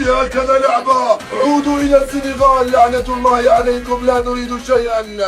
هكذا لعبة. عودوا إلى السنغال، لعنة الله عليكم، لا نريد شيئا.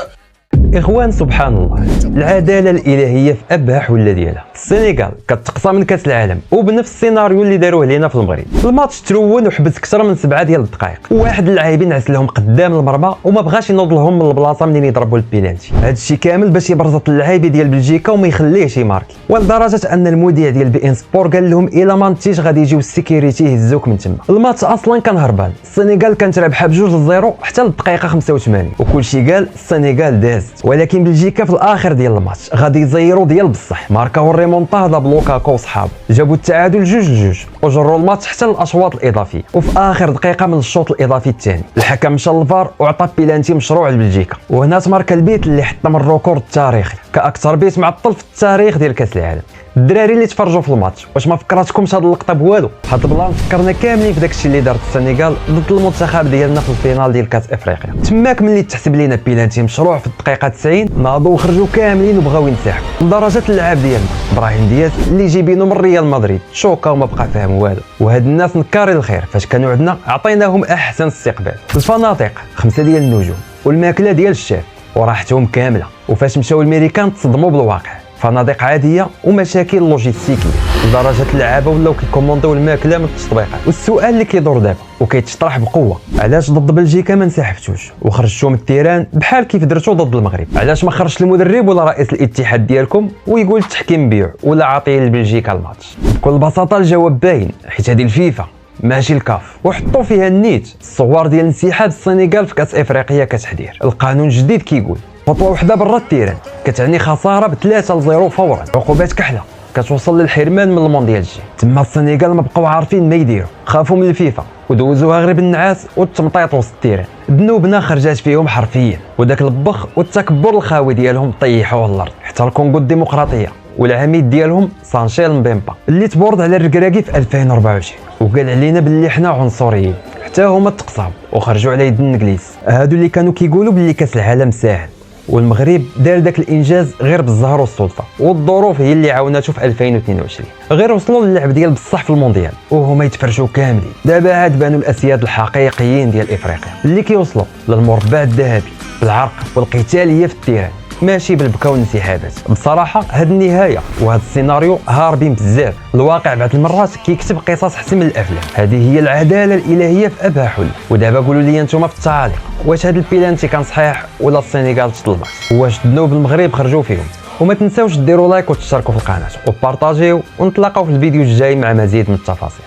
إخوان سبحان الله، العدالة الإلهية في أبهى حلة ديالها. السنغال كتقصى من كأس العالم وبنفس السيناريو اللي داروه لينا في المغرب. الماتش ترون وحبس أكثر من 7 ديال الدقائق، وواحد اللاعبين عس لهم قدام المرمى وما بغاش ينوض لهم من البلاصه منين يضربوا البيلانتي. هذا الشيء كامل باش يبرز اللاعبي ديال بلجيكا وما يخليهش يماركي، ولدرجه ان المذيع ديال بي ان سبور قال لهم الا ما نتيش غادي يجيو السيكوريتي يهزوك من تما. الماتش اصلا كان هربان، السنغال كانت رابحه ب2-0 حتى للدقيقه 85 وكل شيء قال السنغال دازت. ولكن بلجيكا في الاخر ديال الماتش غادي يزيروا ديال بصح، ماركاو الريمونتادا بلوكاكو وصحابه، جابوا التعادل 2-2 وجروا الماتش حتى للاشواط الاضافيه. وفي اخر دقيقه من الشوط الاضافي الثاني الحكم مشى للفار وعطى بيلانتي مشروع لبلجيكا، وهنا تمارك البيت اللي حطم الريكورد التاريخي كاكثر بيت معطل في التاريخ ديال كاس العالم. الدراري اللي تفرجوا في الماتش، واش ما فكراتكمش هاد اللقطه بوالو؟ هاد البلان فكرنا كاملين في داكشي اللي دارت السنغال ضد المنتخب ديالنا في الفينال ديال كاس افريقيا. تماك ملي تحسب لينا بيلانتي مشروع في الدقيقه 90 ناضوا وخرجوا كاملين وبغاو ينسحبوا، لدرجه اللعاب ديالنا ابراهيم دياز اللي جايبينه من ريال مدريد شوكا وما بقى فاهم والو. وهاد الناس نكاري الخير فاش كانوا عندنا عطيناهم احسن استقبال. الفنادق 5 ديال النجوم والماكله ديال الشاف وراحتهم كامله، وفاش مشاو الميريكان تصدموا بالواقع، فنادق عاديه ومشاكل لوجيستيكيه لدرجه اللعابه ولاو كيكومونديو الماكله من التطبيقات. والسؤال اللي كيدور دابا وكيتطرح بقوه، علاش ضد بلجيكا ما انسحبتوش وخرجتوا من التيران بحال كيف درتوا ضد المغرب؟ علاش ما خرجش المدرب ولا رئيس الاتحاد ديالكم ويقول التحكيم بيع ولا عاطيه لبلجيكا الماتش؟ بكل بساطه الجواب باين، حيت هذه الفيفا ماشي الكاف، وحطوا فيها النيت الصور ديال انسحاب السنغال في كاس افريقيا كتحذير. القانون الجديد كيقول خطوه وحده برا التيران كتعني خساره ب3-0 فورا، عقوبات كحله كتوصل للحرمان من المونديال الجاي. تما السنغال ما بقاو عارفين ما يديروا، خافوا من الفيفا ودوزوها غير بالنعاس والتمطيط وسط التيران. ذنوبنا خرجات فيهم حرفيا، وداك البخ والتكبر الخاوي ديالهم طيحوه الارض. حتى الكونغو الديمقراطيه والعميد ديالهم سانشيل مبيمبا اللي تبورد على الركراكي في 2024 وقال علينا باللي حنا عنصريين، حتى هما تقصاو وخرجوا على يد الانجليز. هادو اللي كانوا كيقولوا باللي كاس العالم ساهل، والمغرب دار داك الانجاز غير بالزهر والصدفه، والظروف هي اللي عاوناتو في 2022. غير وصلوا للعب ديال بصح في المونديال وهما يتفرشوا كاملين. دابا عاد بانوا الاسياد الحقيقيين ديال افريقيا اللي كيوصلوا للمربع الذهبي بالعرق والقتاليه في التيران، ماشي بالبكا والانسحابات. بصراحه هاد النهايه وهاد السيناريو هاربين بزاف، الواقع بعض المرات كيكتب قصص حسن من الافلام. هذه هي العداله الالهيه في ابهى حل. ودابا قولوا لي انتم في التعاليق، واش هاد البيلانتي كان صحيح ولا السنغال تظلمت؟ واش ذنوب المغرب خرجوا فيهم؟ وما تنساوش ديروا لايك وتشتركوا في القناه وبارطاجيو، ونتلاقاو في الفيديو الجاي مع مزيد من التفاصيل.